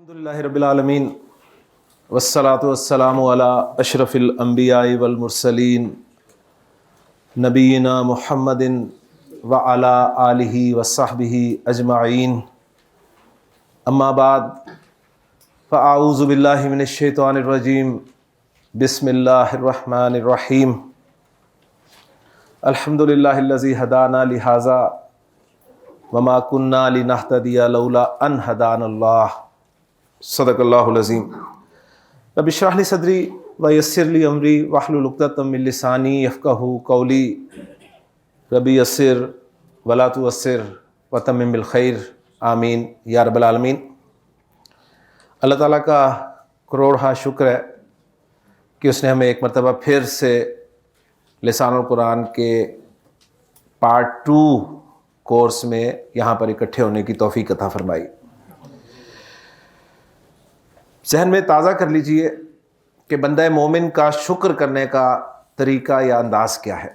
الحمدللہ رب العالمین والصلاة والسلام علی اشرف الانبیاء والمرسلین نبینا محمد وعلی آلہ وصحبہ اجمعین اما بعد فاعوذ باللہ من الشیطان الرجیم بسم اللہ الرحمن الرحیم الحمدللہ الذی ہدانا لہذا وما کننا لنہتدی لولا ان ہدانا اللہ صدق اللہ العظیم رب اشرح لی صدری ویسر لی امری واحلل عقدۃ من لسانی یفقہوا قولی رب یسر ولا تعسر وتمم بالخیر آمین یا رب العالمین۔ اللہ تعالیٰ کا کروڑہا شکر ہے کہ اس نے ہمیں ایک مرتبہ پھر سے لسان القرآن کے پارٹ 2 کورس میں یہاں پر اکٹھے ہونے کی توفیق عطا فرمائی۔ ذہن میں تازہ کر لیجئے کہ بندہ مومن کا شکر کرنے کا طریقہ یا انداز کیا ہے۔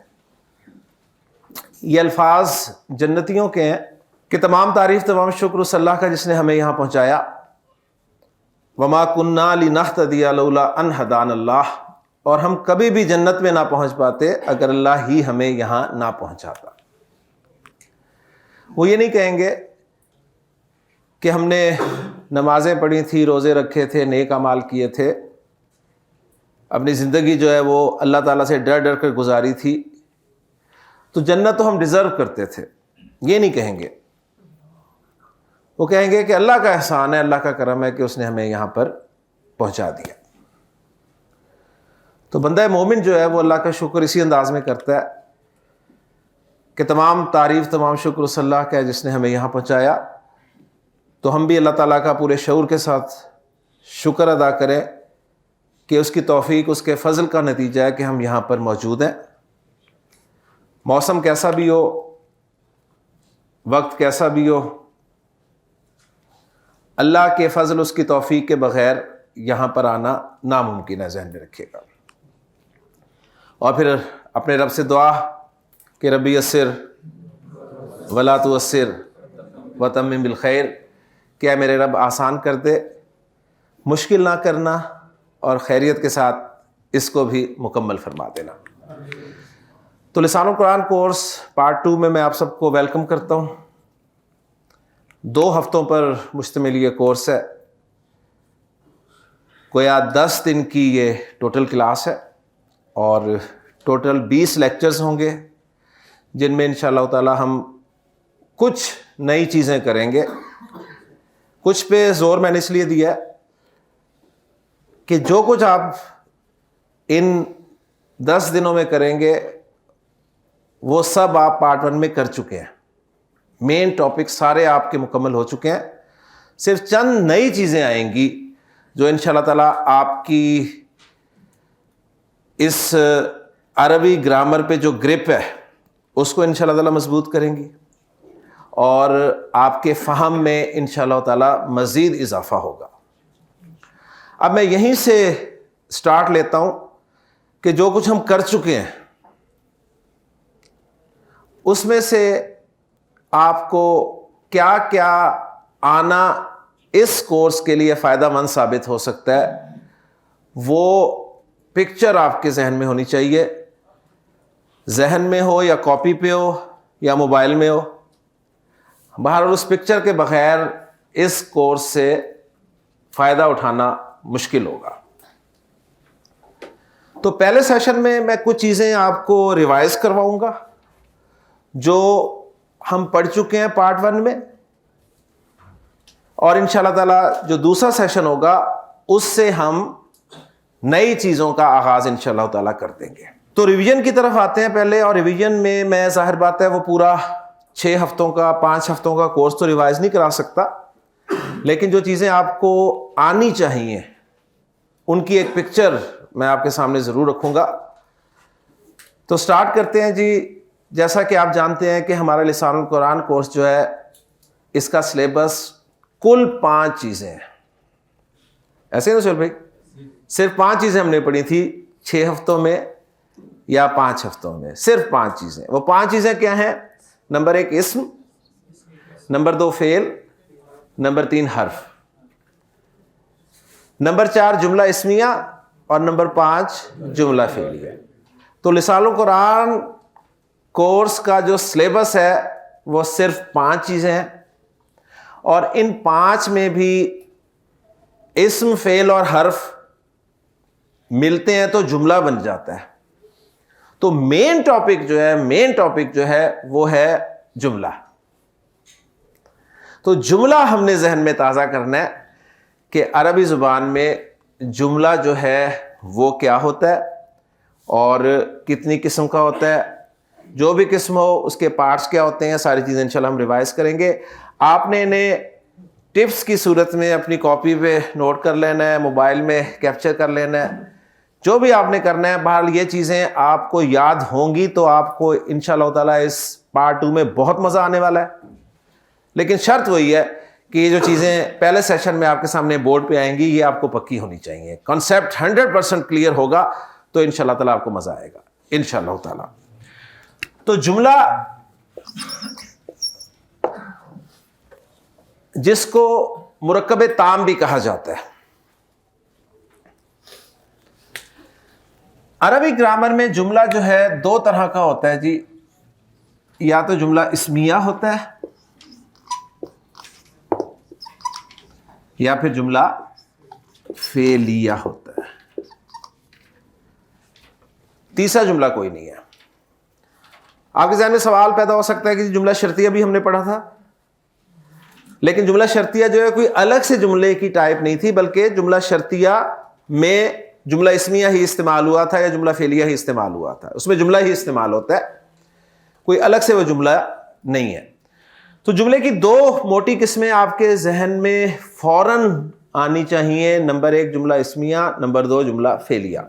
یہ الفاظ جنتیوں کے ہیں کہ تمام تعریف تمام شکر اس اللہ کا جس نے ہمیں یہاں پہنچایا، وما کننا لنہتدی لولا ان ہدانا اللہ، اور ہم کبھی بھی جنت میں نہ پہنچ پاتے اگر اللہ ہی ہمیں یہاں نہ پہنچاتا۔ وہ یہ نہیں کہیں گے کہ ہم نے نمازیں پڑھی تھی، روزے رکھے تھے، نیک اعمال کیے تھے، اپنی زندگی جو ہے وہ اللہ تعالیٰ سے ڈر ڈر کر گزاری تھی تو جنت تو ہم ڈیزرو کرتے تھے، یہ نہیں کہیں گے۔ وہ کہیں گے کہ اللہ کا احسان ہے، اللہ کا کرم ہے کہ اس نے ہمیں یہاں پر پہنچا دیا۔ تو بندہ مومن جو ہے وہ اللہ کا شکر اسی انداز میں کرتا ہے کہ تمام تعریف تمام شکر اس اللہ کا ہے جس نے ہمیں یہاں پہنچایا، تو ہم بھی اللہ تعالیٰ کا پورے شعور کے ساتھ شکر ادا کریں کہ اس کی توفیق، اس کے فضل کا نتیجہ ہے کہ ہم یہاں پر موجود ہیں۔ موسم کیسا بھی ہو، وقت کیسا بھی ہو، اللہ کے فضل اس کی توفیق کے بغیر یہاں پر آنا ناممکن ہے، ذہن میں رکھیے گا۔ اور پھر اپنے رب سے دعا کہ رب یسر ولا تعسر وتمم بالخیر، کہ اے میرے رب آسان کر دے، مشکل نہ کرنا اور خیریت کے ساتھ اس کو بھی مکمل فرما دینا۔ تو لسان القرآن کورس پارٹ 2 میں آپ سب کو ویلکم کرتا ہوں۔ 2 ہفتوں پر مشتمل یہ کورس ہے، گویا 10 دن کی یہ ٹوٹل کلاس ہے اور ٹوٹل 20 لیکچرز ہوں گے، جن میں انشاءاللہ تعالی ہم کچھ نئی چیزیں کریں گے۔ کچھ پہ زور میں نے اس لیے دیا ہے کہ جو کچھ آپ ان 10 دنوں میں کریں گے وہ سب آپ پارٹ 1 میں کر چکے ہیں، مین ٹاپک سارے آپ کے مکمل ہو چکے ہیں۔ صرف چند نئی چیزیں آئیں گی جو انشاءاللہ تعالی آپ کی اس عربی گرامر پہ جو گرپ ہے اس کو انشاءاللہ تعالی مضبوط کریں گی اور آپ کے فہم میں انشاءاللہ تعالی مزید اضافہ ہوگا۔ اب میں یہیں سے سٹارٹ لیتا ہوں کہ جو کچھ ہم کر چکے ہیں اس میں سے آپ کو کیا کیا آنا اس کورس کے لیے فائدہ مند ثابت ہو سکتا ہے، وہ پکچر آپ کے ذہن میں ہونی چاہیے، ذہن میں ہو یا کاپی پہ ہو یا موبائل میں ہو، بہرحال اس پکچر کے بغیر اس کورس سے فائدہ اٹھانا مشکل ہوگا۔ تو پہلے سیشن میں کچھ چیزیں آپ کو ریوائز کرواؤں گا جو ہم پڑھ چکے ہیں پارٹ 1 میں، اور انشاءاللہ تعالی جو دوسرا سیشن ہوگا اس سے ہم نئی چیزوں کا آغاز انشاءاللہ تعالی کر دیں گے۔ تو ریویژن کی طرف آتے ہیں پہلے، اور ریویژن میں ظاہر بات ہے وہ پورا 6 ہفتوں کا 5 ہفتوں کا کورس تو ریوائز نہیں کرا سکتا، لیکن جو چیزیں آپ کو آنی چاہیے ان کی ایک پکچر میں آپ کے سامنے ضرور رکھوں گا۔ تو سٹارٹ کرتے ہیں جی۔ جیسا کہ آپ جانتے ہیں کہ ہمارا لسان القرآن کورس جو ہے اس کا سلیبس کل 5 چیزیں ہیں، ایسے نا سہیل بھائی؟ صرف 5 چیزیں ہم نے پڑھی تھی 6 ہفتوں میں یا 5 ہفتوں میں، صرف 5 چیزیں۔ وہ 5 چیزیں کیا ہیں؟ نمبر 1 اسم، نمبر 2 فعل، نمبر 3 حرف، نمبر 4 جملہ اسمیہ اور نمبر 5 جملہ فعلیہ. تو لسان القرآن کورس کا جو سلیبس ہے وہ صرف 5 چیزیں ہیں, اور ان 5 میں بھی اسم فعل اور حرف ملتے ہیں تو جملہ بن جاتا ہے. تو مین ٹاپک جو ہے وہ ہے جملہ. تو جملہ ہم نے ذہن میں تازہ کرنا ہے کہ عربی زبان میں جملہ جو ہے وہ کیا ہوتا ہے اور کتنی قسم کا ہوتا ہے, جو بھی قسم ہو اس کے پارٹس کیا ہوتے ہیں, ساری چیزیں انشاءاللہ ہم ریوائز کریں گے. آپ نے انہیں ٹپس کی صورت میں اپنی کاپی پہ نوٹ کر لینا ہے, موبائل میں کیپچر کر لینا ہے, جو بھی آپ نے کرنا ہے. بہرحال یہ چیزیں آپ کو یاد ہوں گی تو آپ کو انشاءاللہ تعالیٰ اس پارٹ 2 میں بہت مزہ آنے والا ہے. لیکن شرط وہی ہے کہ یہ جو چیزیں پہلے سیشن میں آپ کے سامنے بورڈ پہ آئیں گی یہ آپ کو پکی ہونی چاہیے. کانسیپٹ 100% کلیئر ہوگا تو انشاءاللہ تعالیٰ آپ کو مزہ آئے گا انشاءاللہ تعالیٰ. تو جملہ جس کو مرکب تام بھی کہا جاتا ہے, عربی گرامر میں جملہ جو ہے 2 طرح کا ہوتا ہے جی. یا تو جملہ اسمیہ ہوتا ہے یا پھر جملہ فعلیہ ہوتا ہے. تیسرا جملہ کوئی نہیں ہے. آپ کے ذہن میں سوال پیدا ہو سکتا ہے کہ جملہ شرطیہ بھی ہم نے پڑھا تھا, لیکن جملہ شرطیہ جو ہے کوئی الگ سے جملے کی ٹائپ نہیں تھی, بلکہ جملہ شرطیہ میں جملہ اسمیہ ہی استعمال ہوا تھا یا جملہ فعلیہ ہی استعمال ہوا تھا. اس میں جملہ ہی استعمال ہوتا ہے, کوئی الگ سے وہ جملہ نہیں ہے. تو جملے کی 2 موٹی قسمیں آپ کے ذہن میں فوراً آنی چاہیے. نمبر 1 جملہ اسمیہ, نمبر 2 جملہ فعلیہ.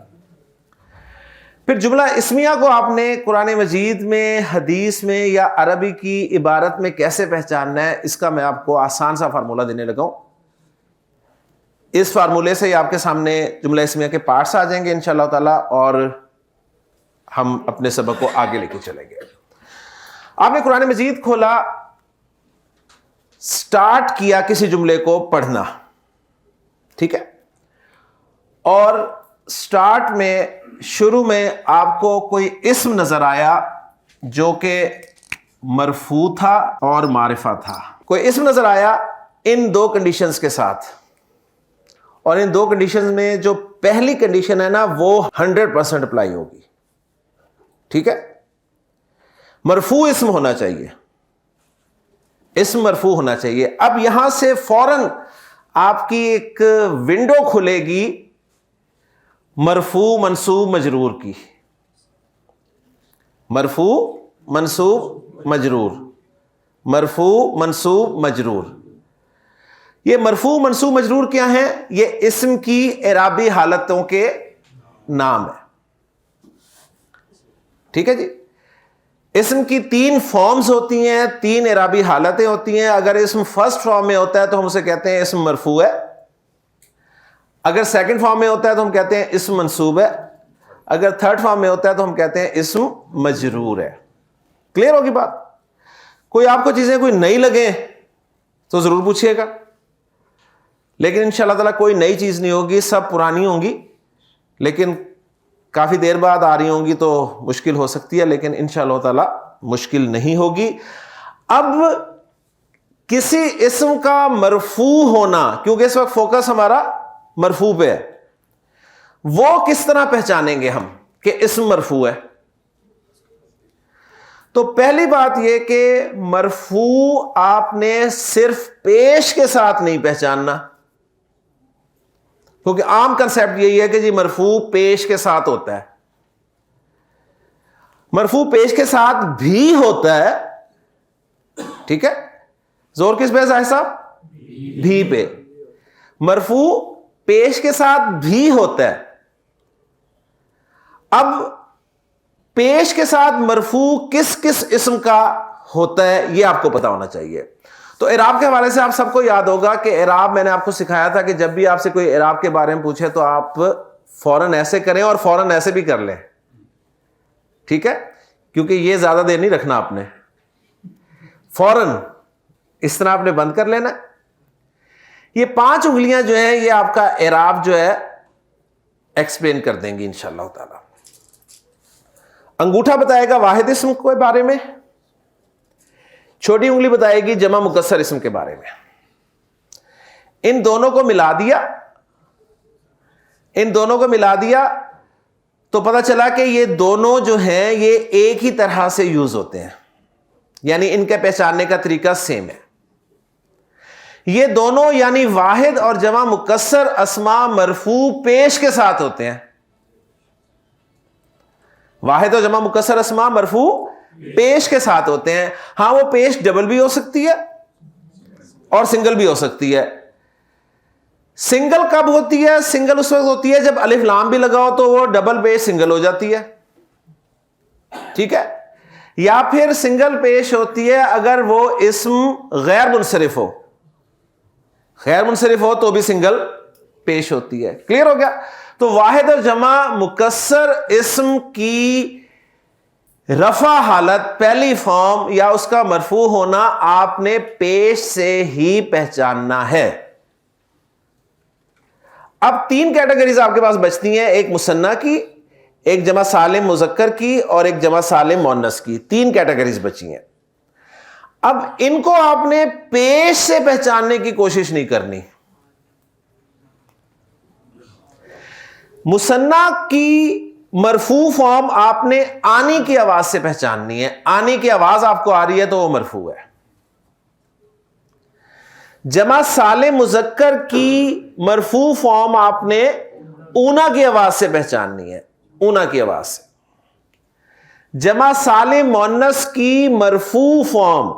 پھر جملہ اسمیہ کو آپ نے قرآن مجید میں, حدیث میں یا عربی کی عبارت میں کیسے پہچاننا ہے, اس کا میں آپ کو آسان سا فارمولہ دینے لگا ہوں. اس فارمولے سے ہی آپ کے سامنے جملہ اسمیہ کے پارٹس آ جائیں گے انشاءاللہ تعالیٰ, اور ہم اپنے سبق کو آگے لے کے چلیں گے. آپ نے قرآن مجید کھولا, سٹارٹ کیا کسی جملے کو پڑھنا, ٹھیک ہے, اور سٹارٹ میں شروع میں آپ کو کوئی اسم نظر آیا جو کہ مرفوع تھا اور معرفہ تھا. کوئی اسم نظر آیا ان 2 کنڈیشنز کے ساتھ, اور ان 2 کنڈیشنز میں جو پہلی کنڈیشن ہے نا وہ 100% اپلائی ہوگی, ٹھیک ہے. مرفوع اسم ہونا چاہیے, اسم مرفوع ہونا چاہیے. اب یہاں سے فوراً آپ کی ایک ونڈو کھلے گی مرفوع منصوب مجرور کی. مرفوع منصوب مجرور, مرفوع منصوب مجرور. یہ مرفوع منصوب مجرور کیا ہیں؟ یہ اسم کی اعرابی حالتوں کے نام ہے, ٹھیک ہے جی. اسم کی 3 فارمز ہوتی ہیں, 3 اعرابی حالتیں ہوتی ہیں. اگر اسم فرسٹ فارم میں ہوتا ہے تو ہم اسے کہتے ہیں اسم مرفوع ہے. اگر سیکنڈ فارم میں ہوتا ہے تو ہم کہتے ہیں اسم منصوب ہے. اگر تھرڈ فارم میں ہوتا ہے تو ہم کہتے ہیں اسم مجرور ہے. کلیئر ہوگی بات؟ کوئی آپ کو چیزیں کوئی نئی لگیں تو ضرور پوچھیے گا, لیکن انشاءاللہ تعالیٰ کوئی نئی چیز نہیں ہوگی, سب پرانی ہوں گی, لیکن کافی دیر بعد آ رہی ہوں گی تو مشکل ہو سکتی ہے, لیکن انشاءاللہ تعالیٰ مشکل نہیں ہوگی. اب کسی اسم کا مرفوع ہونا, کیونکہ اس وقت فوکس ہمارا مرفوع پہ ہے, وہ کس طرح پہچانیں گے ہم کہ اسم مرفوع ہے؟ تو پہلی بات یہ کہ مرفوع آپ نے صرف پیش کے ساتھ نہیں پہچاننا, کیونکہ عام کنسیپٹ یہی ہے کہ جی مرفوع پیش کے ساتھ ہوتا ہے. مرفوع پیش کے ساتھ بھی ہوتا ہے, ٹھیک ہے. زور کس پہ ہے صاحب؟ بھی پہ. مرفوع پیش کے ساتھ بھی ہوتا ہے. اب پیش کے ساتھ مرفوع کس کس اسم کا ہوتا ہے یہ آپ کو پتا ہونا چاہیے. تو اعراب کے حوالے سے آپ سب کو یاد ہوگا کہ اعراب میں نے آپ کو سکھایا تھا کہ جب بھی آپ سے کوئی اعراب کے بارے میں پوچھے تو آپ فوراً ایسے کریں اور فوراً ایسے بھی کر لیں, ٹھیک ہے, کیونکہ یہ زیادہ دیر نہیں رکھنا آپ نے, فوراً اس طرح آپ نے بند کر لینا. یہ 5 انگلیاں جو ہیں یہ آپ کا اعراب جو ہے ایکسپلین کر دیں گی انشاءاللہ تعالی. انگوٹھا بتائے گا واحد اسم کے بارے میں, چھوٹی انگلی بتائے گی جمع مکسر اسم کے بارے میں. ان دونوں کو ملا دیا تو پتہ چلا کہ یہ دونوں جو ہیں یہ ایک ہی طرح سے یوز ہوتے ہیں, یعنی ان کے پہچاننے کا طریقہ سیم ہے. یہ دونوں یعنی واحد اور جمع مکسر اسماء مرفوع پیش کے ساتھ ہوتے ہیں. واحد اور جمع مکسر اسماء مرفوع پیش کے ساتھ ہوتے ہیں. ہاں وہ پیش ڈبل بھی ہو سکتی ہے اور سنگل بھی ہو سکتی ہے. سنگل کب ہوتی ہے؟ سنگل اس وقت ہوتی ہے جب الف لام بھی لگاؤ تو وہ ڈبل پیش سنگل ہو جاتی ہے, ٹھیک ہے. یا پھر سنگل پیش ہوتی ہے اگر وہ اسم غیر منصرف ہو, غیر منصرف ہو تو بھی سنگل پیش ہوتی ہے. کلیئر ہو گیا؟ تو واحد اور جمع مکسر اسم کی رفع حالت پہلی فارم یا اس کا مرفوع ہونا آپ نے پیش سے ہی پہچاننا ہے. اب 3 کیٹیگریز آپ کے پاس بچتی ہیں, ایک مثنیٰ کی, ایک جمع سالم مذکر کی اور ایک جمع سالم مؤنث کی. 3 کیٹیگریز بچی ہیں. اب ان کو آپ نے پیش سے پہچاننے کی کوشش نہیں کرنی. مثنیٰ کی مرفوع فارم آپ نے آنی کی آواز سے پہچاننی ہے. آنی کی آواز آپ کو آ رہی ہے تو وہ مرفوع ہے. جمع سالم مذکر کی مرفوع فارم آپ نے اونا کی آواز سے پہچاننی ہے, اونا کی آواز سے. جمع سالم مؤنث کی مرفوع فارم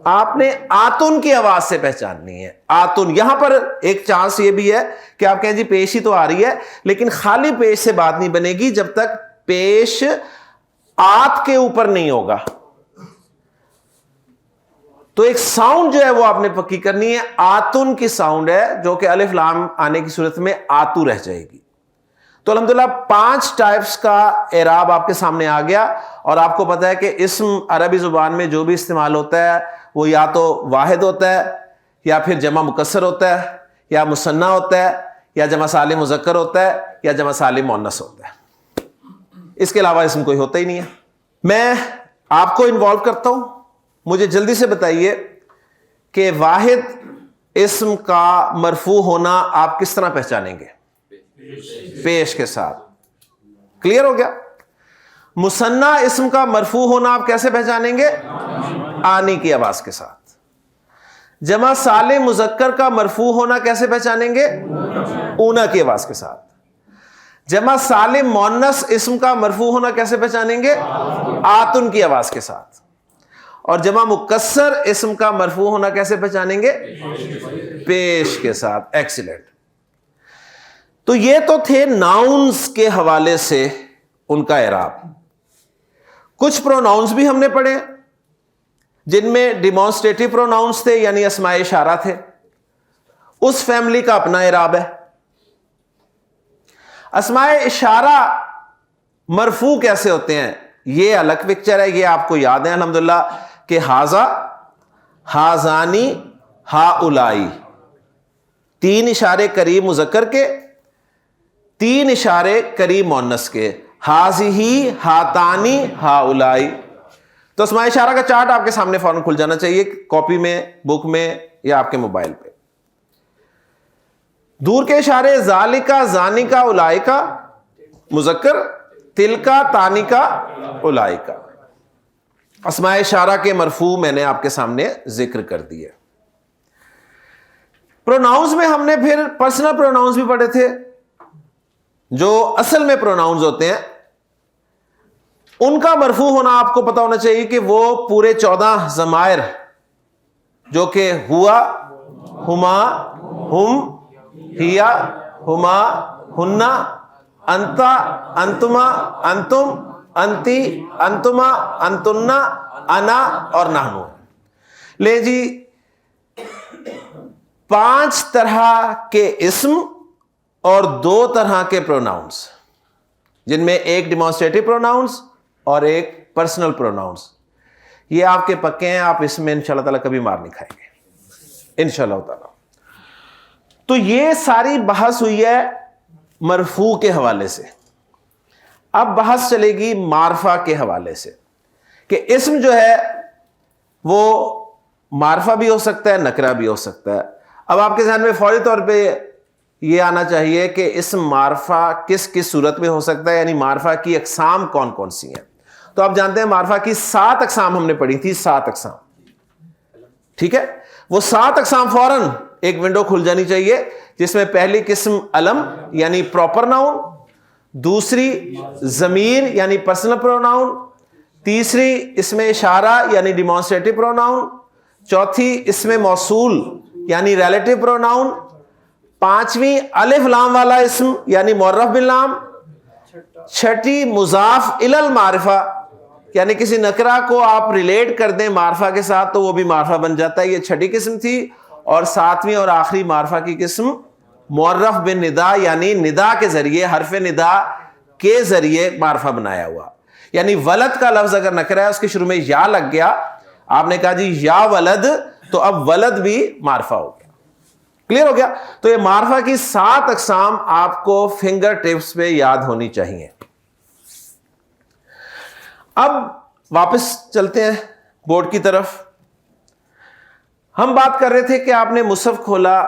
آپ نے آتن کی آواز سے پہچاننی ہے. آتن. یہاں پر ایک چانس یہ بھی ہے کہ آپ کہیں جی پیش ہی تو آ رہی ہے, لیکن خالی پیش سے بات نہیں بنے گی جب تک پیش آت کے اوپر نہیں ہوگا. تو ایک ساؤنڈ جو ہے وہ آپ نے پکی کرنی ہے. آتن کی ساؤنڈ ہے جو کہ الف لام آنے کی صورت میں آتو رہ جائے گی. تو الحمدللہ 5 ٹائپس کا اعراب آپ کے سامنے آ گیا, اور آپ کو پتا ہے کہ اسم عربی زبان میں جو بھی استعمال ہوتا ہے وہ یا تو واحد ہوتا ہے, یا پھر جمع مکسر ہوتا ہے, یا مثنیٰ ہوتا ہے, یا جمع سالم مذکر ہوتا ہے, یا جمع سالم مؤنث ہوتا ہے. اس کے علاوہ اسم کوئی ہوتا ہی نہیں ہے. میں آپ کو انوالو کرتا ہوں, مجھے جلدی سے بتائیے کہ واحد اسم کا مرفوع ہونا آپ کس طرح پہچانیں گے؟ پیش کے ساتھ. کلیئر ہو گیا؟ مثنیٰ اسم کا مرفوع ہونا آپ کیسے پہچانیں گے؟ آنی کی آواز کے ساتھ. جمع سالم مذکر کا مرفوع ہونا کیسے پہچانیں گے؟ اونا کی آواز کے ساتھ. جمع سالم مؤنث اسم کا مرفوع ہونا کیسے پہچانیں گے؟ آتن کی آواز کے ساتھ. اور جمع مکسر اسم کا مرفوع ہونا کیسے پہچانیں گے؟ پیش کے ساتھ. ایکسیلنٹ. تو یہ تو تھے ناؤنز کے حوالے سے ان کا اعراب. کچھ پروناؤنز بھی ہم نے پڑھے جن میں ڈیمانسٹریٹو پروناؤنز تھے, یعنی اسماء اشارہ تھے. اس فیملی کا اپنا اعراب ہے. اسماء اشارہ مرفوع کیسے ہوتے ہیں یہ الگ پکچر ہے. یہ آپ کو یاد ہے الحمدللہ کہ ہاذا, ہاذانی, ہاؤلائی, 3 اشارے قریب مذکر کے, 3 اشارے قریب مؤنث کے. ہاذہی, ہاتانی, ہاؤلائی. تو اسماء اشارہ کا چارٹ آپ کے سامنے فوراً کھل جانا چاہیے, کاپی میں, بک میں, یا آپ کے موبائل پہ. دور کے اشارے ذالکا, زانکا, اولائکا مذکر, تلکا, تانکا, اولائکا. اسماء اشارہ کے مرفوع میں نے آپ کے سامنے ذکر کر دیا. پروناؤنز میں ہم نے پھر پرسنل پروناؤنز بھی پڑھے تھے جو اصل میں پروناؤنز ہوتے ہیں. ان کا مرفوع ہونا آپ کو پتا ہونا چاہیے کہ وہ پورے 14 ضمائر جو کہ ہوا, ہما, ہم, ہیا, ہما, ہننا, انتا, انتما, انتم, انتی, انتما, انتنا, انا اور نحنو. لے جی 5 طرح کے اسم اور 2 طرح کے پروناؤنس, جن میں ایک ڈیمانسٹریٹو پروناؤنس اور ایک پرسنل پروناؤنس. یہ آپ کے پکے ہیں, آپ اس میں انشاءاللہ تعالیٰ کبھی مار نہیں کھائیں گے انشاءاللہ تعالیٰ. تو یہ ساری بحث ہوئی ہے مرفوع کے حوالے سے. اب بحث چلے گی معرفہ کے حوالے سے کہ اسم جو ہے وہ معرفہ بھی ہو سکتا ہے, نکرہ بھی ہو سکتا ہے. اب آپ کے ذہن میں فوری طور پہ یہ آنا چاہیے کہ اسم معرفہ کس کس صورت میں ہو سکتا ہے, یعنی معرفہ کی اقسام کون کون سی ہیں. تو آپ جانتے ہیں معرفہ کی 7 اقسام ہم نے پڑھی تھی, 7 اقسام. ٹھیک ہے, وہ 7 اقسام فوراً ایک ونڈو کھل جانی چاہیے, جس میں پہلی قسم علم یعنی پراپر ناؤن, دوسری ضمیر یعنی پرسنل پروناؤن, تیسری اسم اشارہ یعنی ڈیمانسٹریٹو پروناؤن, چوتھی اسم موصول یعنی ریلیٹو پروناؤن, پانچویں الف لام والا اسم یعنی معرف باللام, چھٹی مضاف الی المعرفہ یعنی کسی نکرہ کو آپ ریلیٹ کر دیں معرفہ کے ساتھ تو وہ بھی معرفہ بن جاتا ہے, یہ چھٹی قسم تھی. اور ساتویں اور آخری معرفہ کی قسم معرف بالندا یعنی ندا کے ذریعے, حرف ندا کے ذریعے معرفہ بنایا ہوا. یعنی ولد کا لفظ اگر نکرہ ہے اس کے شروع میں یا لگ گیا, آپ نے کہا جی یا ولد, تو اب ولد بھی معرفہ ہو گیا. کلیئر ہو گیا؟ تو یہ معرفہ کی 7 اقسام آپ کو فنگر ٹپس پہ یاد ہونی چاہیے. اب واپس چلتے ہیں بورڈ کی طرف. ہم بات کر رہے تھے کہ آپ نے مصحف کھولا,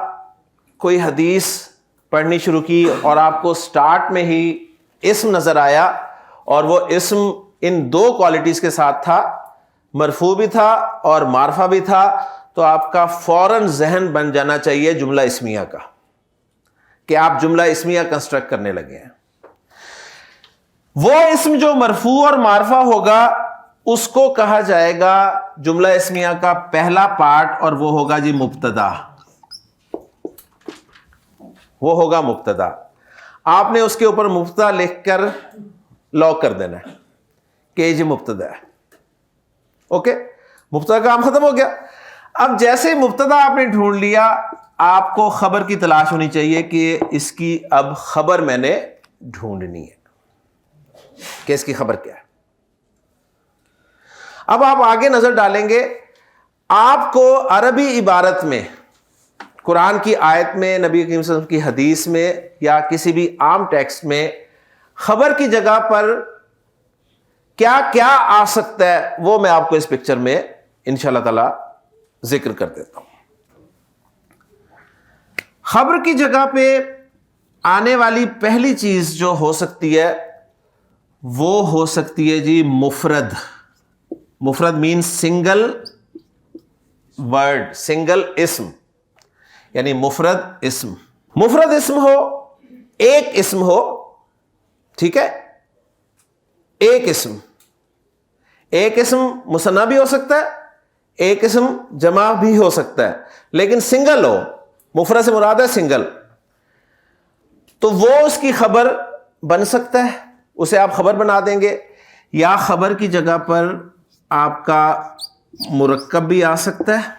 کوئی حدیث پڑھنی شروع کی اور آپ کو سٹارٹ میں ہی اسم نظر آیا, اور وہ اسم ان 2 کوالٹیز کے ساتھ تھا, مرفوع بھی تھا اور معرفہ بھی تھا. تو آپ کا فوراً ذہن بن جانا چاہیے جملہ اسمیہ کا, کہ آپ جملہ اسمیہ کنسٹرکٹ کرنے لگے ہیں. وہ اسم جو مرفوع اور معرفہ ہوگا اس کو کہا جائے گا جملہ اسمیہ کا پہلا پارٹ, اور وہ ہوگا جی مبتدا. وہ ہوگا مبتدا. آپ نے اس کے اوپر مبتدا لکھ کر لاک کر دینا ہے کہ یہ جی مبتدا ہے. اوکے, مبتدا کا کام ختم ہو گیا. اب جیسے مبتدا آپ نے ڈھونڈ لیا, آپ کو خبر کی تلاش ہونی چاہیے کہ اس کی اب خبر میں نے ڈھونڈنی ہے کہ اس کی خبر کیا ہے. اب آپ آگے نظر ڈالیں گے, آپ کو عربی عبارت میں, قرآن کی آیت میں, نبی کریم صلی اللہ علیہ وسلم کی حدیث میں, یا کسی بھی عام ٹیکسٹ میں خبر کی جگہ پر کیا کیا آ سکتا ہے, وہ میں آپ کو اس پکچر میں انشاءاللہ تعالی ذکر کر دیتا ہوں. خبر کی جگہ پہ آنے والی پہلی چیز جو ہو سکتی ہے وہ ہو سکتی ہے جی مفرد. مفرد مین سنگل ورڈ, سنگل اسم, یعنی مفرد اسم. مفرد اسم ہو, ایک اسم ہو, ٹھیک ہے, ایک اسم. ایک اسم مثنیٰ بھی ہو سکتا ہے, ایک اسم جمع بھی ہو سکتا ہے, لیکن سنگل ہو, مفرد سے مراد ہے سنگل, تو وہ اس کی خبر بن سکتا ہے, اسے آپ خبر بنا دیں گے. یا خبر کی جگہ پر آپ کا مرکب بھی آ سکتا ہے,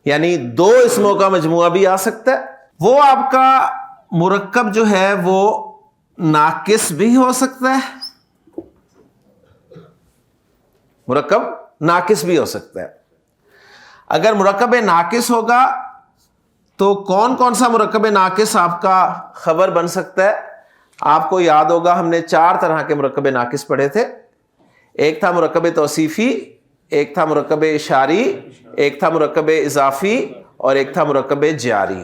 یعنی 2 اسموں کا مجموعہ بھی آ سکتا ہے. وہ آپ کا مرکب جو ہے وہ ناقص بھی ہو سکتا ہے, مرکب ناقص بھی ہو سکتا ہے. اگر مرکب ناقص ہوگا تو کون کون سا مرکب ناقص آپ کا خبر بن سکتا ہے؟ آپ کو یاد ہوگا ہم نے 4 طرح کے مرکب ناقص پڑھے تھے. ایک تھا مرکب توصیفی, ایک تھا مرکب اشاری, ایک تھا مرکب اضافی, اور ایک تھا مرکب جاری.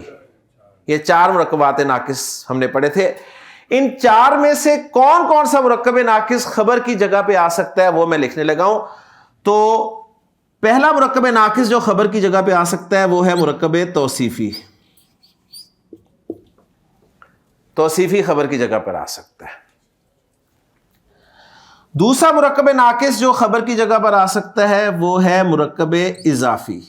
یہ 4 مرکبات ناقص ہم نے پڑھے تھے. ان 4 میں سے کون کون سا مرکب ناقص خبر کی جگہ پہ آ سکتا ہے وہ میں لکھنے لگا ہوں. تو پہلا مرکب ناقص جو خبر کی جگہ پہ آ سکتا ہے وہ ہے مرکب توصیفی. توصیفی خبر کی جگہ پر آ سکتا ہے. دوسرا مرکب ناقص جو خبر کی جگہ پر آ سکتا ہے وہ ہے مرکب اضافی.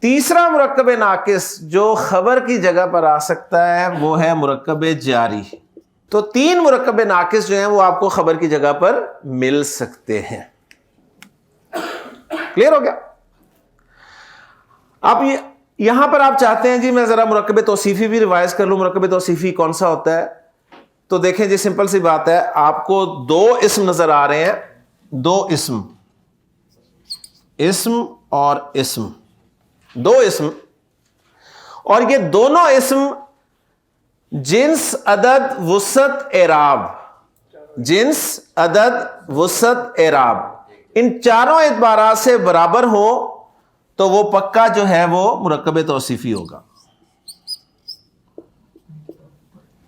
تیسرا مرکب ناقص جو خبر کی جگہ پر آ سکتا ہے وہ ہے مرکب جاری. تو 3 مرکب ناقص جو ہیں وہ آپ کو خبر کی جگہ پر مل سکتے ہیں. کلیئر ہو گیا؟ آپ یہاں پر آپ چاہتے ہیں جی میں ذرا مرکب توصیفی بھی ریوائز کر لوں. مرکب توصیفی کون سا ہوتا ہے؟ تو دیکھیں جی سمپل سی بات ہے, آپ کو 2 اسم نظر آ رہے ہیں, 2 اسم, اسم اور اسم، دو اسم، اور یہ دونوں اسم جنس، عدد، وسعت، اعراب، جنس، عدد، وسعت، اعراب، ان چاروں اعتبارات سے برابر ہو تو وہ پکا جو ہے وہ مرکب توصیفی ہوگا.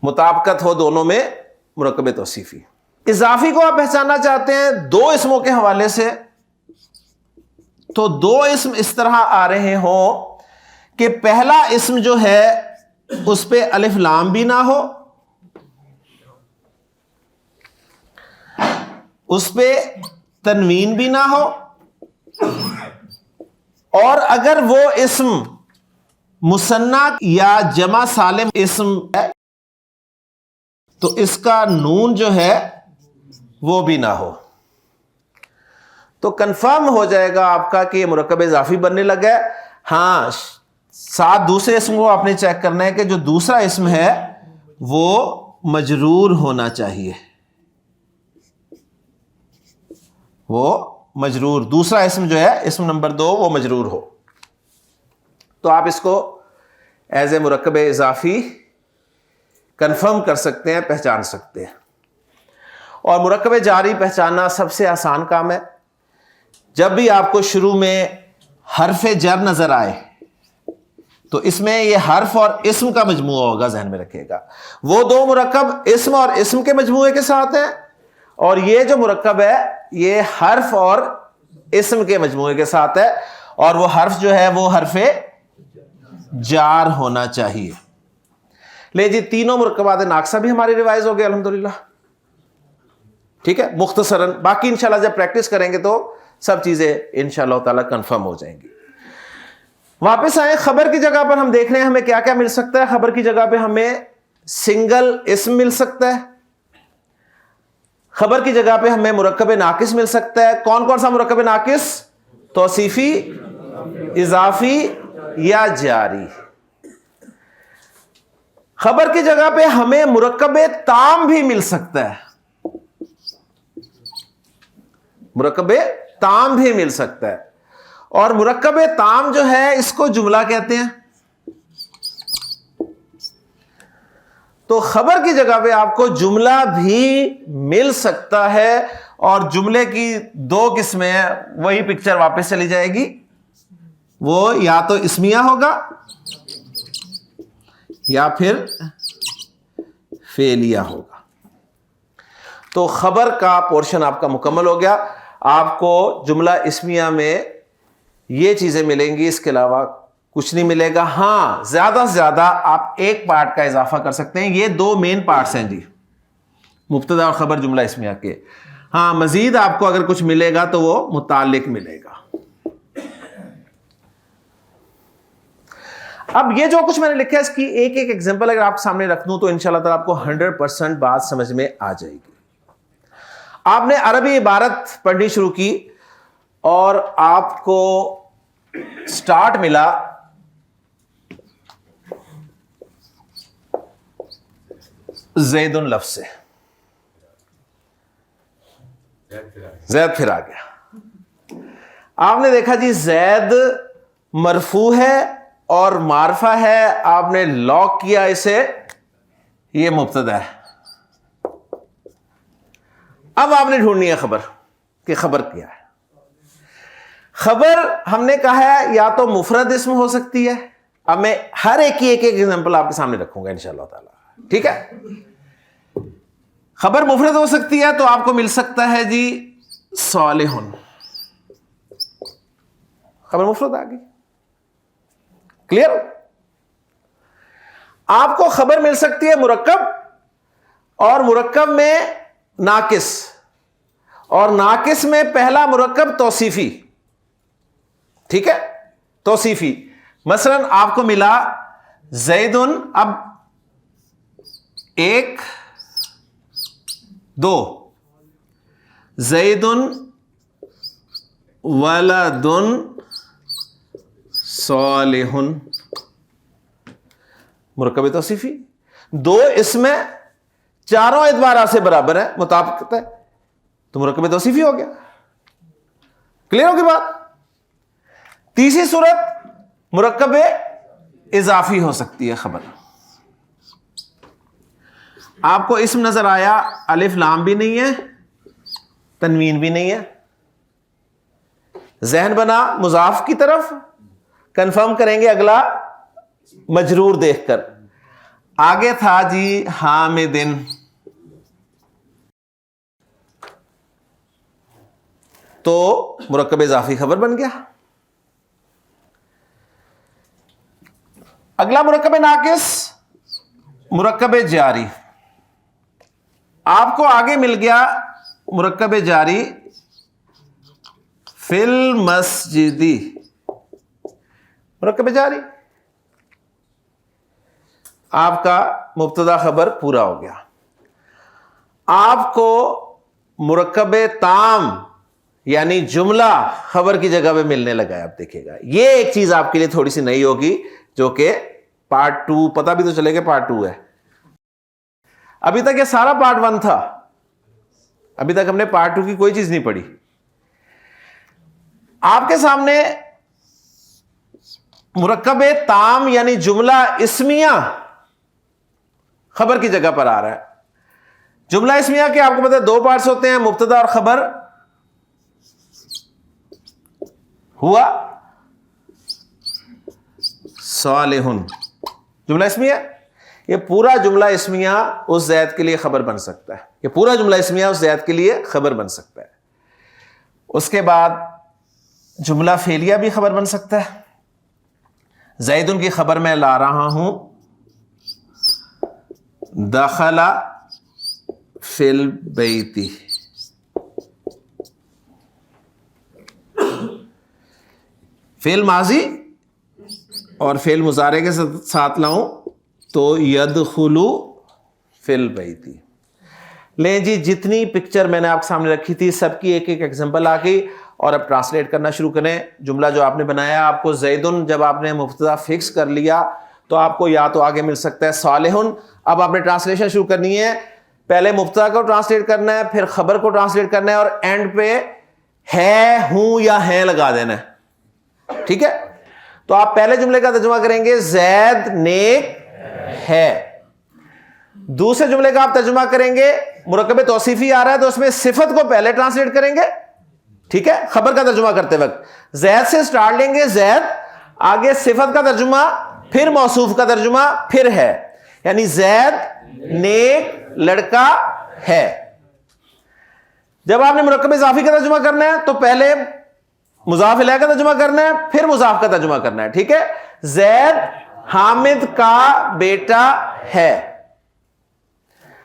مطابقت ہو دونوں میں، مرکب توصیفی. اضافی کو آپ پہچاننا چاہتے ہیں دو اسموں کے حوالے سے، تو دو اسم اس طرح آ رہے ہوں کہ پہلا اسم جو ہے اس پہ الف لام بھی نہ ہو، اس پہ تنوین بھی نہ ہو، اور اگر وہ اسم مثنیٰ یا جمع سالم اسم ہے تو اس کا نون جو ہے وہ بھی نہ ہو. تو کنفرم ہو جائے گا آپ کا کہ یہ مرکب اضافی بننے لگا ہے. ہاں، ساتھ دوسرے اسم کو آپ نے چیک کرنا ہے کہ جو دوسرا اسم ہے وہ مجرور ہونا چاہیے، وہ مجرور، دوسرا اسم جو ہے اسم نمبر 2 وہ مجرور ہو، تو آپ اس کو ایز اے مرکب اضافی کنفرم کر سکتے ہیں، پہچان سکتے ہیں. اور مرکب جاری پہچاننا سب سے آسان کام ہے. جب بھی آپ کو شروع میں حرف جر نظر آئے تو اس میں یہ حرف اور اسم کا مجموعہ ہوگا، ذہن میں رکھیے گا. وہ دو مرکب اسم اور اسم کے مجموعے کے ساتھ ہیں، اور یہ جو مرکب ہے یہ حرف اور اسم کے مجموعے کے ساتھ ہے، اور وہ حرف جو ہے وہ حرف جار ہونا چاہیے. لے جی، تینوں مرکبات ناقصہ بھی ہماری ریوائز ہو گئے الحمدللہ. ٹھیک ہے، مختصراً. باقی انشاءاللہ جب پریکٹس کریں گے تو سب چیزیں انشاءاللہ تعالی کنفرم ہو جائیں گی. واپس آئیں، خبر کی جگہ پر ہم دیکھ رہے ہیں ہمیں کیا کیا مل سکتا ہے. خبر کی جگہ پہ ہمیں سنگل اسم مل سکتا ہے، خبر کی جگہ پہ ہمیں مرکب ناقص مل سکتا ہے. کون کون سا مرکب ناقص؟ توصیفی، اضافی یا جاری. خبر کی جگہ پہ ہمیں مرکب تام بھی مل سکتا ہے، مرکب تام بھی مل سکتا ہے. اور مرکب تام جو ہے اس کو جملہ کہتے ہیں. تو خبر کی جگہ پہ آپ کو جملہ بھی مل سکتا ہے، اور جملے کی دو قسمیں ہیں، وہی پکچر واپس چلی جائے گی. وہ یا تو اسمیہ ہوگا یا پھر فعلیہ ہوگا. تو خبر کا پورشن آپ کا مکمل ہو گیا. آپ کو جملہ اسمیہ میں یہ چیزیں ملیں گی، اس کے علاوہ کچھ نہیں ملے گا. ہاں، زیادہ سے زیادہ آپ ایک پارٹ کا اضافہ کر سکتے ہیں. یہ دو مین پارٹس ہیں جی، مبتدا اور خبر جملہ اسمیہ کے. ہاں، مزید آپ کو اگر کچھ ملے گا تو وہ متعلق ملے گا. اب یہ جو کچھ میں نے لکھا ہے اس کی ایک ایک ایگزامپل اگر آپ سامنے رکھ دوں تو انشاءاللہ تعالیٰ آپ کو 100% بات سمجھ میں آ جائے گی. آپ نے عربی عبارت پڑھنی شروع کی اور آپ کو سٹارٹ ملا زید لفظ سے، زید پھر آ گیا. آپ نے دیکھا جی زید مرفوع ہے اور معرفہ ہے، آپ نے لاک کیا اسے، یہ مبتدا ہے. اب آپ نے ڈھونڈنی ہے خبر کہ خبر کیا ہے. خبر ہم نے کہا ہے یا تو مفرد اسم ہو سکتی ہے. اب میں ہر ایک کی ایک ایک ایگزامپل آپ کے سامنے رکھوں گا انشاءاللہ تعالی. ٹھیک ہے، خبر مفرد ہو سکتی ہے تو آپ کو مل سکتا ہے جی صالح. خبر مفرد آ گئی، کلیئر. آپ کو خبر مل سکتی ہے مرکب، اور مرکب میں ناقص، اور ناقص میں پہلا مرکب توصیفی. ٹھیک ہے، توصیفی. مثلا آپ کو ملا زید، اب 1 2 زید ولد صالح، مرکب توصیفی. 2 اس میں چاروں اعتبارات سے برابر ہے، مطابقت ہے، تو مرکب توصیفی ہو گیا. کلیئر ہوگی بات؟ تیسری صورت مرکب اضافی ہو سکتی ہے خبر. آپ کو اسم نظر آیا, الف لام بھی نہیں ہے, تنوین بھی نہیں ہے, ذہن بنا مضاف کی طرف, کنفرم کریں گے اگلا مجرور دیکھ کر. آگے تھا جی حامدن, تو مرکب اضافی خبر بن گیا. اگلا مرکب ناقص مرکب جاری. آپ کو آگے مل گیا مرکب جاری فی المسجدی. مرکب جاری آپ کا مبتدا خبر پورا ہو گیا. آپ کو مرکب تام یعنی جملہ خبر کی جگہ پہ ملنے لگا ہے. آپ دیکھیے گا یہ ایک چیز آپ کے لیے تھوڑی سی نئی ہوگی, جو کہ پارٹ 2, پتا بھی تو چلے گا پارٹ 2 ہے. ابھی تک یہ سارا پارٹ 1 تھا, ابھی تک ہم نے پارٹ 2 کی کوئی چیز نہیں پڑھی. آپ کے سامنے مرکب تام یعنی جملہ اسمیہ خبر کی جگہ پر آ رہا ہے. جملہ اسمیہ کے آپ کو پتا ہے 2 پارٹس ہوتے ہیں, مبتدا اور خبر. ہوا صالح جملہ اسمیہ, یہ پورا جملہ اسمیہ اس زید کے لیے خبر بن سکتا ہے. یہ پورا جملہ اسمیہ اس زید کے لیے خبر بن سکتا ہے. اس کے بعد جملہ فعلیہ بھی خبر بن سکتا ہے. زیدن کی خبر میں لا رہا ہوں, دخل فی البیت. فعل ماضی اور فعل مضارع کے ساتھ لاؤں تو یدخلو فی البیت. لیں جی, جتنی پکچر میں نے آپ کے سامنے رکھی تھی سب کی ایک ایک ایگزامپل آ گئی, اور اب ٹرانسلیٹ کرنا شروع کریں. جملہ جو آپ نے بنایا, آپ کو زیدن جب آپ نے مبتدا فکس کر لیا تو آپ کو یا تو آگے مل سکتا ہے صالحن. اب آپ نے ٹرانسلیشن شروع کرنی ہے, پہلے مبتدا کو ٹرانسلیٹ کرنا ہے, پھر خبر کو ٹرانسلیٹ کرنا ہے, اور اینڈ پہ ہے, ہوں یا ہیں لگا دینا ہے. ٹھیک ہے, تو آپ پہلے جملے کا ترجمہ کریں گے زید نیک ہے. دوسرے جملے کا آپ ترجمہ کریں گے, مرکب توصیفی آ رہا ہے تو اس میں صفت کو پہلے ٹرانسلیٹ کریں گے. ٹھیک ہے, خبر کا ترجمہ کرتے وقت زید سے سٹارٹ لیں گے, زید, آگے صفت کا ترجمہ, پھر موصوف کا ترجمہ, پھر ہے, یعنی زید نیک لڑکا ہے. جب آپ نے مرکب اضافی کا ترجمہ کرنا ہے تو پہلے مضاف الیہ کا ترجمہ کرنا ہے, پھر مضاف کا ترجمہ کرنا ہے. ٹھیک ہے, زید حامد کا بیٹا ہے.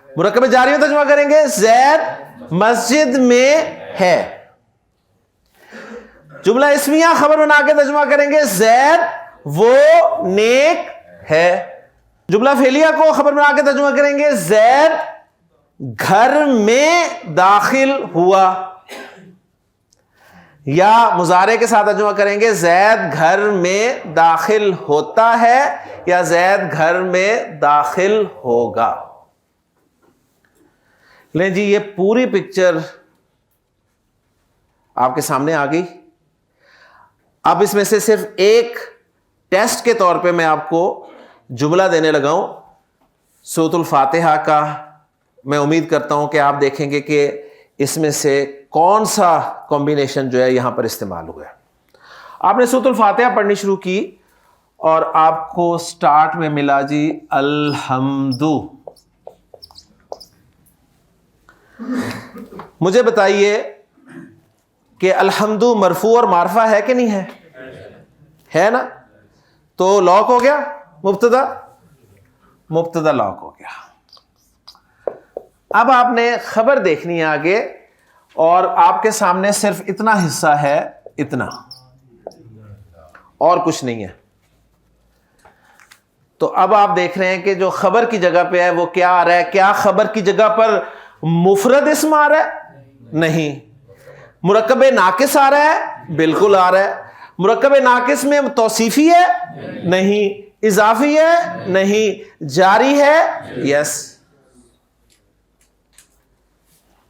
مرکب جاری میں ترجمہ کریں گے, زید مسجد میں ہے. جملہ اسمیہ خبر بنا کے ترجمہ کریں گے, زید وہ نیک ہے. جملہ فعلیہ کو خبر بنا کے ترجمہ کریں گے, زید گھر میں داخل ہوا. یا مضارع کے ساتھ ترجمہ کریں گے, زید گھر میں داخل ہوتا ہے, یا زید گھر میں داخل ہوگا. لیں جی, یہ پوری پکچر آپ کے سامنے آ گئی. اب اس میں سے صرف ایک ٹیسٹ کے طور پہ میں آپ کو جملہ دینے لگا ہوں سورۃ الفاتحہ کا. میں امید کرتا ہوں کہ آپ دیکھیں گے کہ اس میں سے کون سا کمبینیشن جو ہے یہاں پر استعمال ہوا ہے. آپ نے سورۃ الفاتحہ پڑھنی شروع کی اور آپ کو سٹارٹ میں ملا جی الحمد. مجھے بتائیے کہ الحمد مرفوع اور معرفہ ہے کہ نہیں ہے؟ ہے نا. تو لاک ہو گیا, مبتدا لاک ہو گیا. اب آپ نے خبر دیکھنی ہے آگے, اور آپ کے سامنے صرف اتنا حصہ ہے, اتنا, اور کچھ نہیں ہے. تو اب آپ دیکھ رہے ہیں کہ جو خبر کی جگہ پہ ہے وہ کیا آ رہا ہے. کیا خبر کی جگہ پر مفرد اسم آ رہا ہے؟ نہیں. مرکب ناقص آ رہا ہے؟ بالکل آ رہا ہے. مرکب ناقص میں توصیفی ہے؟ نہیں. اضافی ہے؟ نہیں. جاری ہے؟ یس.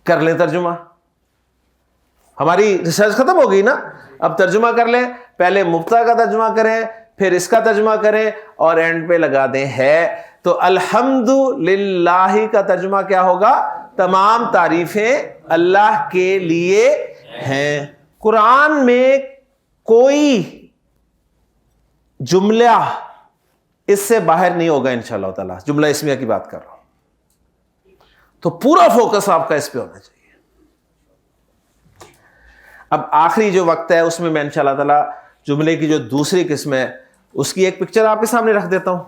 کر لیں ترجمہ, ہماری ریسرچ ختم ہو گئی نا. اب ترجمہ کر لیں. پہلے مبتدا کا ترجمہ کریں، پھر اس کا ترجمہ کریں اور اینڈ پہ لگا دیں ہے. تو الحمد للہ کا ترجمہ کیا ہوگا؟ تمام تعریفیں اللہ کے لیے ہیں. قرآن میں کوئی جملہ اس سے باہر نہیں ہوگا انشاءاللہ تعالی. جملہ اسمیہ کی بات کر رہا ہوں، تو پورا فوکس آپ کا اس پہ ہونا چاہیے. اب آخری جو وقت ہے اس میں میں انشاءاللہ تعالی جملے کی جو دوسری قسم ہے اس کی ایک پکچر آپ کے سامنے رکھ دیتا ہوں،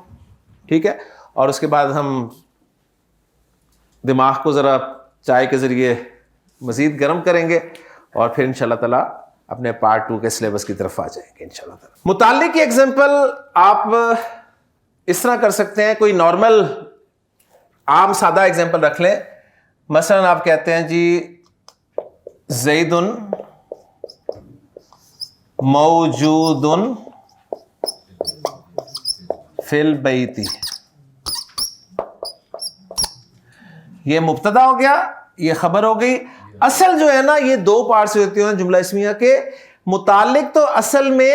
ٹھیک ہے؟ اور اس کے بعد ہم دماغ کو ذرا چائے کے ذریعے مزید گرم کریں گے اور پھر انشاءاللہ تعالی اپنے پارٹ 2 کے سلیبس کی طرف آ جائیں گے انشاءاللہ تعالی. متعلق کی ایگزامپل آپ اس طرح کر سکتے ہیں، کوئی نارمل عام سادہ ایگزامپل رکھ لیں. مثلا آپ کہتے ہیں جی زید موجود فی البیت. یہ مبتدا ہو گیا، یہ خبر ہو گئی. اصل جو ہے نا یہ دو پارٹ سے ہوتی ہیں جملہ اسمیہ کے. متعلق تو اصل میں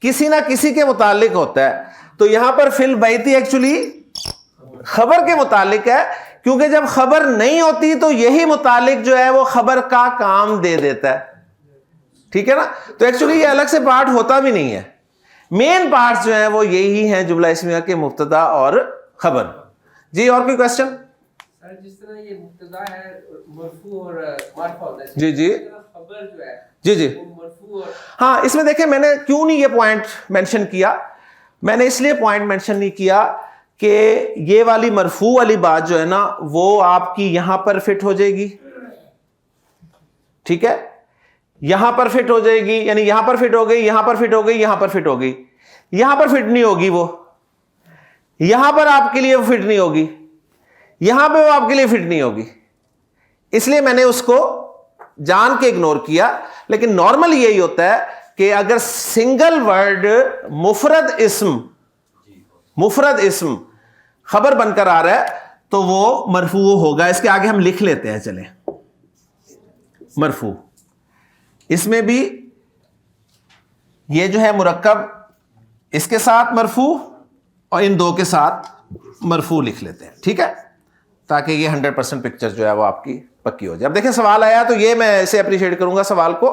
کسی نہ کسی کے متعلق ہوتا ہے، تو یہاں پر فی البیت ایکچولی خبر کے متعلق ہے، کیونکہ جب خبر نہیں ہوتی تو یہی متعلق جو ہے وہ خبر کا کام دے دیتا ہے، ٹھیک ہے نا؟ تو ایکچولی یہ الگ سے پارٹ ہوتا بھی نہیں ہے. مین پارٹ جو ہیں وہ یہی ہیں جملہ اسمیہ کے، مبتدا اور خبر. جی اور کوئی کوشچن؟ جس طرح یہ مبتدا ہے مرفوع اور مرفوع، جی جی خبر جو ہے جی جی مرفوع. ہاں اس میں دیکھیں میں نے کیوں نہیں یہ پوائنٹ مینشن کیا. میں نے اس لیے پوائنٹ مینشن نہیں کیا کہ یہ والی مرفوع والی بات جو ہے نا وہ آپ کی یہاں پر فٹ ہو جائے گی، ٹھیک ہے؟ یہاں پر فٹ ہو جائے گی، یعنی یہاں پر فٹ ہو گئی، یہاں پر فٹ ہو گئی، یہاں پر فٹ ہو گئی. یہاں پر فٹ نہیں ہوگی، وہ یہاں پر آپ کے لیے فٹ نہیں ہوگی، یہاں پہ وہ آپ کے لیے فٹ نہیں ہوگی. اس لیے میں نے اس کو جان کے اگنور کیا. لیکن نارمل یہی ہوتا ہے کہ اگر سنگل ورڈ مفرد اسم خبر بن کر آ رہا ہے تو وہ مرفوع ہوگا. اس کے آگے ہم لکھ لیتے ہیں، چلیں مرفوع. اس میں بھی یہ جو ہے مرکب اس کے ساتھ مرفوع اور ان دو کے ساتھ مرفوع لکھ لیتے ہیں، ٹھیک ہے؟ تاکہ یہ 100% پکچر جو ہے وہ آپ کی پکی ہو جائے. اب دیکھیں سوال آیا تو یہ میں اسے اپریشیٹ کروں گا سوال کو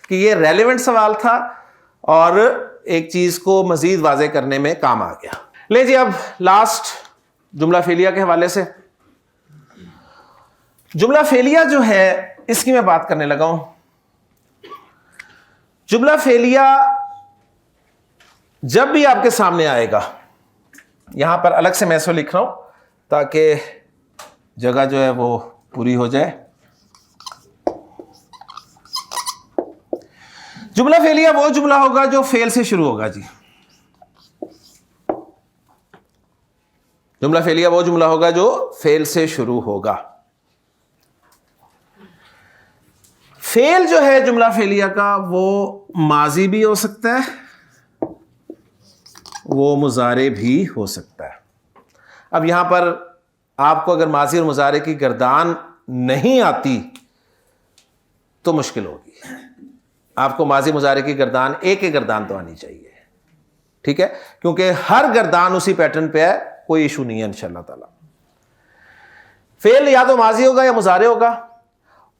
کہ یہ ریلیونٹ سوال تھا اور ایک چیز کو مزید واضح کرنے میں کام آ گیا. لے جی اب لاسٹ جملہ فعلیہ کے حوالے سے. جملہ فعلیہ جو ہے اس کی میں بات کرنے لگا ہوں. جملہ فعلیہ جب بھی آپ کے سامنے آئے گا، یہاں پر الگ سے میں اس کو لکھ رہا ہوں تاکہ جگہ جو ہے وہ پوری ہو جائے. جملہ فعلیہ وہ جملہ ہوگا جو فعل سے شروع ہوگا. جی جملہ فعلیہ وہ جملہ ہوگا جو فعل سے شروع ہوگا. فعل جو ہے جملہ فعلیہ کا وہ ماضی بھی ہو سکتا ہے، وہ مضارع بھی ہو سکتا ہے. اب یہاں پر آپ کو اگر ماضی اور مضارع کی گردان نہیں آتی تو مشکل ہوگی. آپ کو ماضی مضارع کی گردان ایک گردان تو آنی چاہیے، ٹھیک ہے؟ کیونکہ ہر گردان اسی پیٹرن پہ ہے، کوئی ایشو نہیں ہے انشاءاللہ تعالی. فعل یا تو ماضی ہوگا یا مضارع ہوگا،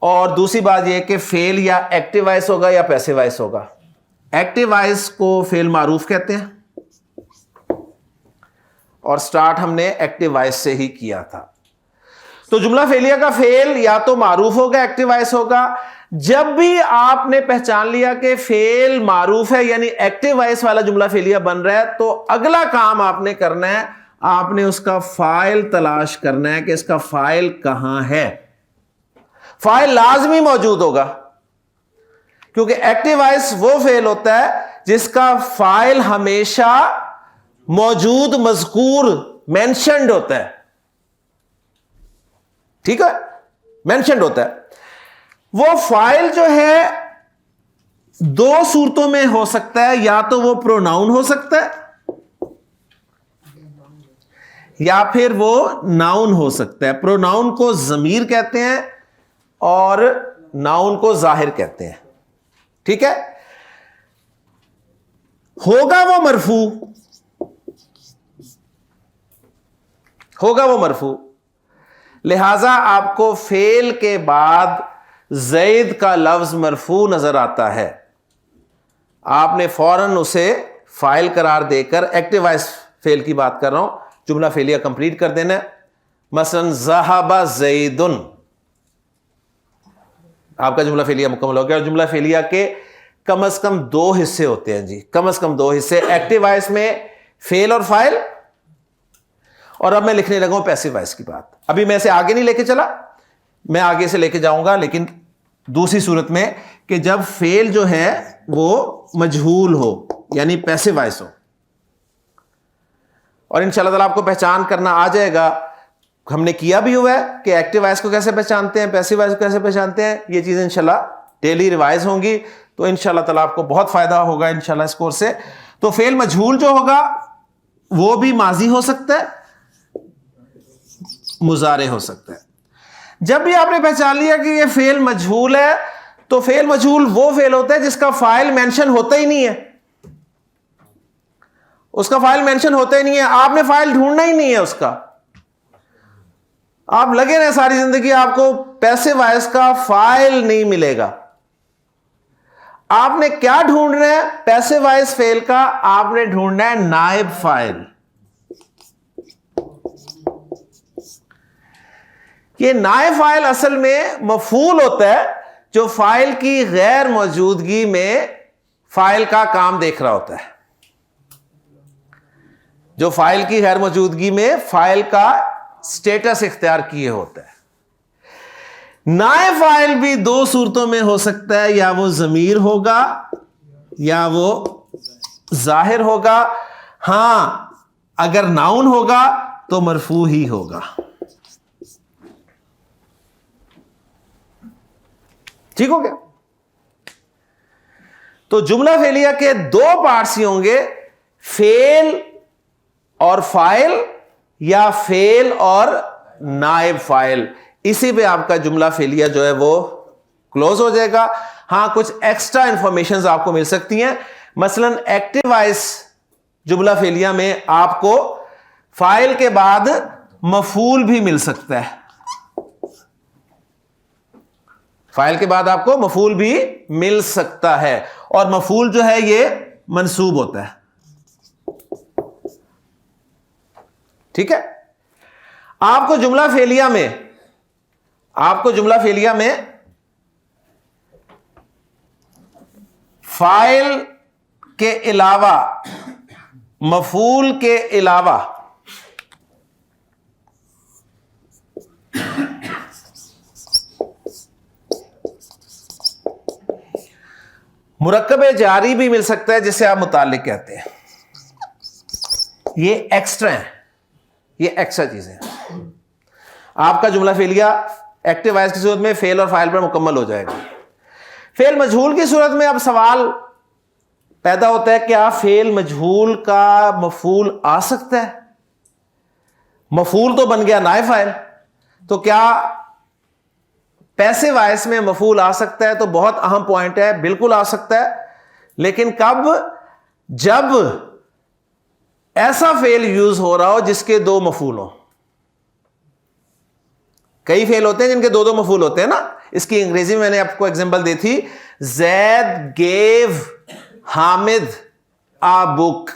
اور دوسری بات یہ کہ فعل یا ایکٹیو وائس ہوگا یا پیسو وائس ہوگا. ایکٹیو وائس کو فعل معروف کہتے ہیں اور سٹارٹ ہم نے ایکٹیو وائس سے ہی کیا تھا. تو جملہ فعلیہ کا فعل یا تو معروف ہوگا، ایکٹیو وائس ہوگا. جب بھی آپ نے پہچان لیا کہ فعل معروف ہے یعنی ایکٹیو وائس والا جملہ فعلیہ بن رہا ہے تو اگلا کام آپ نے کرنا ہے، آپ نے اس کا فاعل تلاش کرنا ہے کہ اس کا فاعل کہاں ہے. فاعل لازمی موجود ہوگا، کیونکہ ایکٹیو وائس وہ فعل ہوتا ہے جس کا فاعل ہمیشہ موجود، مذکور، مینشنڈ ہوتا ہے. ٹھیک ہے، مینشنڈ ہوتا ہے. وہ فاعل جو ہے دو صورتوں میں ہو سکتا ہے، یا تو وہ پروناؤن ہو سکتا ہے یا پھر وہ ناؤن ہو سکتا ہے. پروناؤن کو ضمیر کہتے ہیں اور ناؤن کو ظاہر کہتے ہیں، ٹھیک ہے؟ ہوگا وہ مرفوع، ہوگا وہ مرفوع. لہذا آپ کو فعل کے بعد زید کا لفظ مرفوع نظر آتا ہے، آپ نے فوراً اسے فاعل قرار دے کر، ایکٹیو وائس فعل کی بات کر رہا ہوں، جملہ فعلیہ کمپلیٹ کر دینا ہے. مثلا ذہب زید، آپ کا جملہ فعلیہ مکمل ہو گیا. اور جملہ فعلیہ کے کم از کم 2 حصے ہوتے ہیں جی، کم از کم 2 حصے، ایکٹیو وائس میں فعل اور فاعل. اور اب میں لکھنے لگا ہوں پیسو وائس کی بات. ابھی میں اسے آگے نہیں لے کے چلا، میں آگے سے لے کے جاؤں گا، لیکن دوسری صورت میں کہ جب فعل جو ہے وہ مجہول ہو، یعنی پیسو وائس ہو. اور انشاءاللہ تعالیٰ آپ کو پہچان کرنا آ جائے گا. ہم نے کیا بھی ہوا ہے کہ ایکٹیو وائس کو کیسے پہچانتے ہیں، پیسو وائس کو کیسے پہچانتے ہیں. یہ چیزیں انشاءاللہ ڈیلی ریوائز ہوں گی، تو انشاءاللہ تعالیٰ آپ کو بہت فائدہ ہوگا انشاءاللہ اس کورس سے. تو فعل مجہول جو ہوگا وہ بھی ماضی ہو سکتا ہے، مضارع ہو سکتا ہے. جب بھی آپ نے پہچان لیا کہ یہ فعل مجہول ہے، تو فعل مجہول وہ فعل ہوتا ہے جس کا فاعل مینشن ہوتا ہی نہیں ہے. اس کا فاعل مینشن ہوتا ہی نہیں ہے، آپ نے فاعل ڈھونڈنا ہی نہیں ہے اس کا. آپ لگے رہے ساری زندگی، آپ کو پیسو وائس کا فاعل نہیں ملے گا. آپ نے کیا ڈھونڈنا ہے؟ پیسو وائس فعل کا آپ نے ڈھونڈنا ہے نائب فاعل. یہ نائب فاعل اصل میں مفعول ہوتا ہے جو فاعل کی غیر موجودگی میں فاعل کا کام دیکھ رہا ہوتا ہے، جو فاعل کی غیر موجودگی میں فاعل کا سٹیٹس اختیار کیے ہوتا ہے. نائب فاعل بھی 2 صورتوں میں ہو سکتا ہے، یا وہ ضمیر ہوگا یا وہ ظاہر ہوگا. ہاں اگر ناؤن ہوگا تو مرفوع ہی ہوگا. ٹھیک ہو گیا؟ تو جملہ فعلیہ کے 2 پارٹس ہی ہوں گے، فعل اور فاعل یا فعل اور نائب فاعل. اسی پہ آپ کا جملہ فعلیہ جو ہے وہ کلوز ہو جائے گا. ہاں کچھ ایکسٹرا انفارمیشنز آپ کو مل سکتی ہیں. مثلا ایکٹیو وائس جملہ فعلیہ میں آپ کو فاعل کے بعد مفعول بھی مل سکتا ہے. فاعل کے بعد آپ کو مفعول بھی مل سکتا ہے، اور مفعول جو ہے یہ منصوب ہوتا ہے. ٹھیک ہے؟ آپ کو جملہ فعلیہ میں فاعل کے علاوہ، مفعول کے علاوہ مرکب جاری بھی مل سکتا ہے، جسے آپ متعلق کہتے ہیں. یہ ایکسٹرا ہیں، یہ ایکسٹرا چیزیں. آپ کا جملہ فعلیہ ایکٹیو وائس کی صورت میں فعل اور فاعل پر مکمل ہو جائے گا. فعل مجہول کی صورت میں اب سوال پیدا ہوتا ہے، کیا فعل مجہول کا مفعول آ سکتا ہے؟ مفعول تو بن گیا نائب فاعل، تو کیا پیسو وائس میں مفعول آ سکتا ہے؟ تو بہت اہم پوائنٹ ہے، بالکل آ سکتا ہے. لیکن کب؟ جب ایسا فعل یوز ہو رہا ہو جس کے 2 مفعول ہوں. کئی فعل ہوتے ہیں جن کے 2 مفعول ہوتے ہیں نا. اس کی انگریزی میں نے آپ کو ایگزامپل دی تھی، Zaid gave Hamid a book.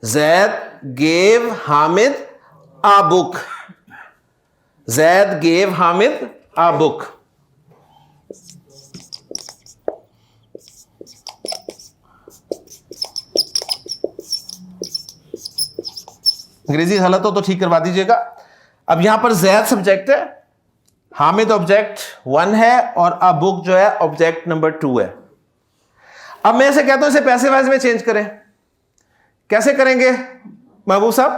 Zaid gave Hamid a book. Zaid gave Hamid a book. انگریزی غلط ہو تو ٹھیک کروا دیجیے گا. اب یہاں پر زید سبجیکٹ ہے، حامد آبجیکٹ 1 ہے، اور a book جو ہے آبجیکٹ نمبر 2 ہے. اب میں اسے کہتا ہوں اسے پیسو وائس میں چینج کریں. کیسے کریں گے محبوب صاحب؟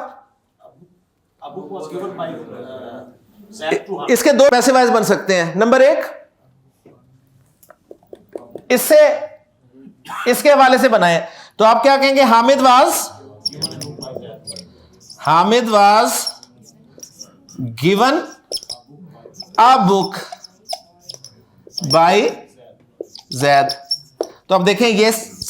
اس کے 2 پیسو وائس بن سکتے ہیں. نمبر 1 اس سے اس کے حوالے سے بنائیں، تو آپ کیا کہیں گے؟ Hamid was given a book by زید. تو اب دیکھیں یہ